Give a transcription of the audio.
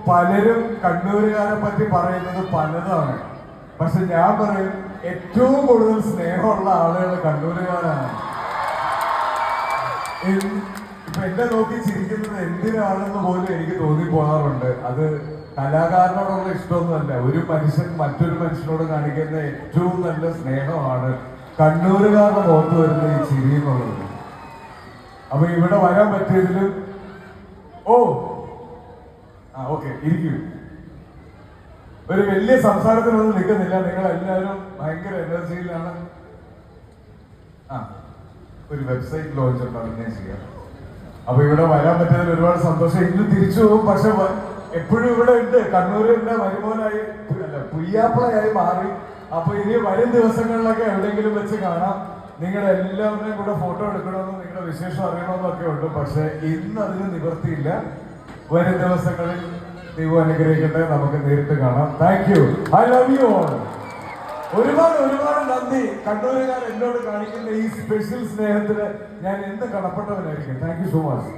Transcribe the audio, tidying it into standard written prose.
പലരും കണ്ണൂരുകാരെ പറ്റി പറയുന്നത് പലതാണ്. പക്ഷെ ഞാൻ പറയും ഏറ്റവും കൂടുതൽ സ്നേഹമുള്ള ആളുകൾ കണ്ണൂരുകാരാണ്. ഇപ്പൊ എന്നെ നോക്കി ചിരിക്കുന്നത് എന്തിനാണെന്ന് പോലും എനിക്ക് തോന്നിപ്പോകാറുണ്ട്. അത് കലാകാരനോടുള്ള ഇഷ്ടമൊന്നുമല്ല, ഒരു മനുഷ്യൻ മറ്റൊരു മനുഷ്യനോട് കാണിക്കുന്ന ഏറ്റവും നല്ല സ്നേഹമാണ് കണ്ണൂരുകാരുടെ മുഖത്ത് വരുന്ന ഈ ചിരി എന്നുള്ളത്. അപ്പൊ ഇവിടെ വരാൻ പറ്റിയതിലും ഓക്കെ ഇരിക്കൂ. ഒരു വലിയ സംസാരത്തിനൊന്നും നിൽക്കുന്നില്ല, നിങ്ങൾ എല്ലാവരും ഭയങ്കര എനർജിയിലാണ്. ഒരു വെബ്സൈറ്റ് ലോഞ്ച് ഉണ്ട്, അതിനെ ചെയ്യാം. അപ്പൊ ഇവിടെ വരാൻ പറ്റിയതിൽ ഒരുപാട് സന്തോഷം. ഇന്ന് തിരിച്ചു പോകും, പക്ഷെ എപ്പോഴും ഇവിടെ ഉണ്ട്. കണ്ണൂരിന്റെ മരുമോനായി അല്ല പുയ്യാപ്പിളയായി മാറി. അപ്പൊ ഇനി വരും ദിവസങ്ങളിലൊക്കെ എവിടെയെങ്കിലും വെച്ച് കാണാം. നിങ്ങളുടെ എല്ലാവരുടെയും കൂടെ ഫോട്ടോ എടുക്കണമെന്നും നിങ്ങളുടെ വിശേഷം അറിയണമെന്നും ഒക്കെ ഉണ്ട്. പക്ഷെ ഇന്ന് അതിന് നിവൃത്തിയില്ല. വരും ദിവസങ്ങളിൽ ദൈവം അനുഗ്രഹിക്കട്ടെ, നമുക്ക് നേരിട്ട് കാണാം. Thank you, I love you all. ഒരുപാട് ഒരുപാട് നന്ദി. കണ്ണൂരുകാർ എന്നോട് കാണിക്കുന്ന ഈ സ്പെഷ്യൽ സ്നേഹത്തിന് ഞാൻ എന്ത് കടപ്പെട്ടവനായിരിക്കും. Thank you so much.